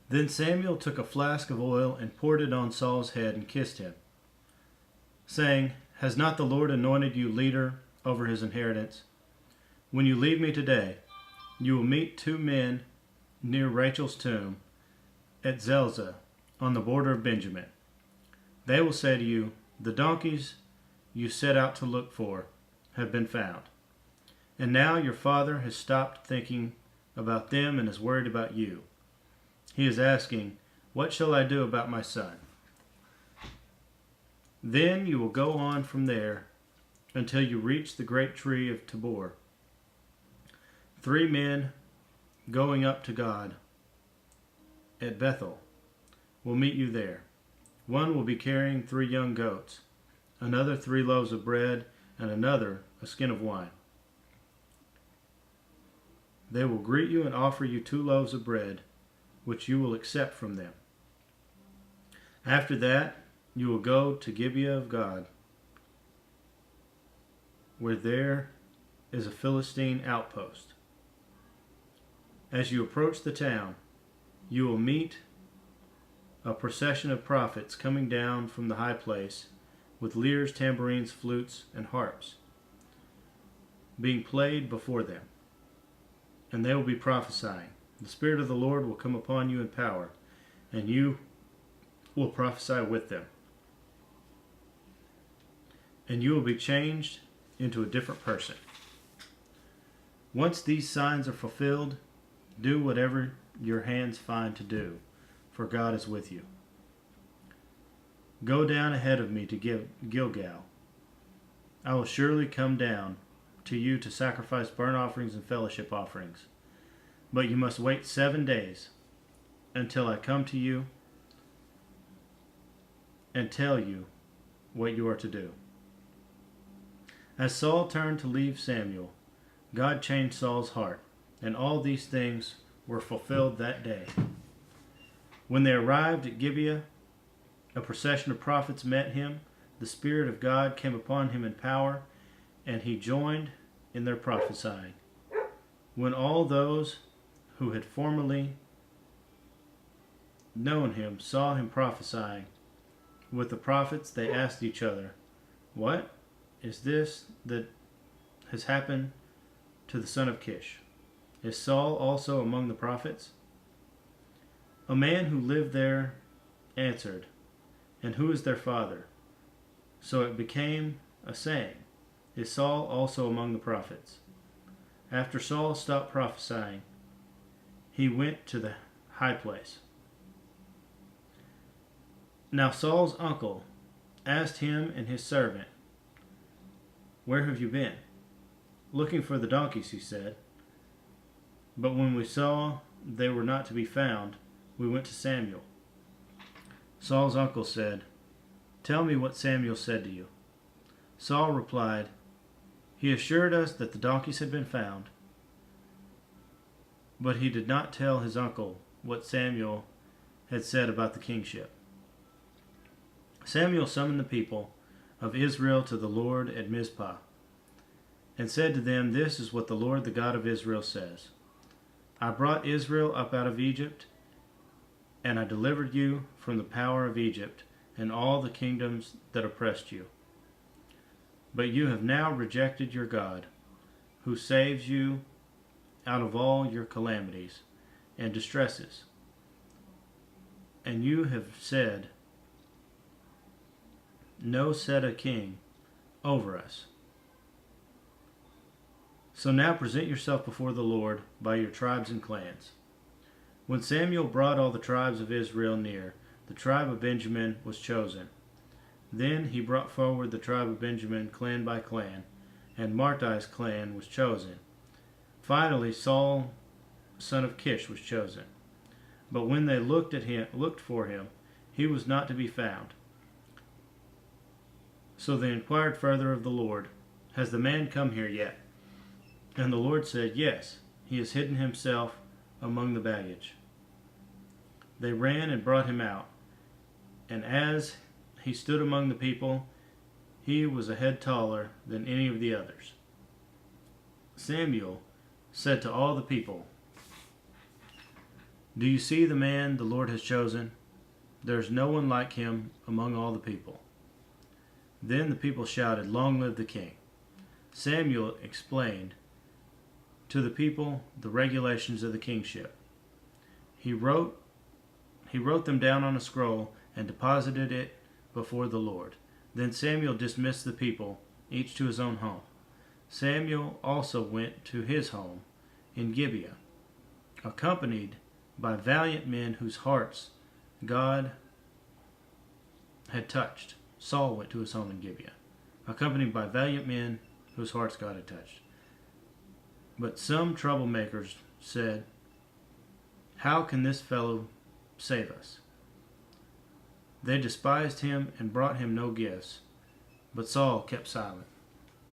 Then Samuel took a flask of oil and poured it on Saul's head and kissed him, saying, "Has not the Lord anointed you leader over his inheritance? When you leave me today, you will meet two men near Rachel's tomb at Zelzah on the border of Benjamin. They will say to you, 'The donkeys you set out to look for have been found.' And now your father has stopped thinking about them and is worried about you. He is asking, 'What shall I do about my son?' Then you will go on from there until you reach the great tree of Tabor. 3 men going up to God at Bethel will meet you there. One will be carrying 3 young goats, another 3 loaves of bread, and another a skin of wine. They will greet you and offer you 2 loaves of bread, which you will accept from them. After that, you will go to Gibeah of God, where there is a Philistine outpost. As you approach the town, you will meet a procession of prophets coming down from the high place with lyres, tambourines, flutes, and harps being played before them. And they will be prophesying. The Spirit of the Lord will come upon you in power, and you will prophesy with them. And you will be changed into a different person. Once these signs are fulfilled, do whatever your hands find to do, for God is with you. Go down ahead of me to Gilgal. I will surely come down to you to sacrifice burnt offerings and fellowship offerings. But you must wait 7 days until I come to you and tell you what you are to do." As Saul turned to leave Samuel, God changed Saul's heart, and all these things were fulfilled that day. When they arrived at Gibeah, a procession of prophets met him. The Spirit of God came upon him in power, and he joined in their prophesying. When all those who had formerly known him saw him prophesying with the prophets, they asked each other, "What is this that has happened to the son of Kish? Is Saul also among the prophets?" A man who lived there answered, "And who is their father?" So it became a saying, "Is Saul also among the prophets?" After Saul stopped prophesying, he went to the high place. Now Saul's uncle asked him and his servant, "Where have you been?" "Looking for the donkeys," he said. "But when we saw they were not to be found, we went to Samuel." Saul's uncle said, "Tell me what Samuel said to you." Saul replied, "He assured us that the donkeys had been found." But he did not tell his uncle what Samuel had said about the kingship. Samuel summoned the people of Israel to the Lord at Mizpah, and said to them, "This is what the Lord, the God of Israel, says. I brought Israel up out of Egypt, and I delivered you from the power of Egypt and all the kingdoms that oppressed you. But you have now rejected your God, who saves you out of all your calamities and distresses. And you have said, 'No, set a king over us.' So now present yourself before the Lord by your tribes and clans." When Samuel brought all the tribes of Israel near, the tribe of Benjamin was chosen. Then he brought forward the tribe of Benjamin clan by clan, and Martai's clan was chosen. Finally, Saul, son of Kish, was chosen. But when they looked for him, he was not to be found. So they inquired further of the Lord, "Has the man come here yet?" And the Lord said, "Yes, he has hidden himself among the baggage." They ran and brought him out, and as he stood among the people, he was a head taller than any of the others. Samuel said to all the people, Do you see the man the Lord has chosen? There is no one like him among all the people." Then the people shouted, "Long live the king." Samuel explained to the people the regulations of the kingship. He wrote them down on a scroll and deposited it before the Lord. Then Samuel dismissed the people, each to his own home. Samuel also went to his home in Gibeah, accompanied by valiant men whose hearts God had touched. Saul went to his home in Gibeah, accompanied by valiant men whose hearts God had touched. But some troublemakers said, "How can this fellow save us?" They despised him and brought him no gifts, but Saul kept silent.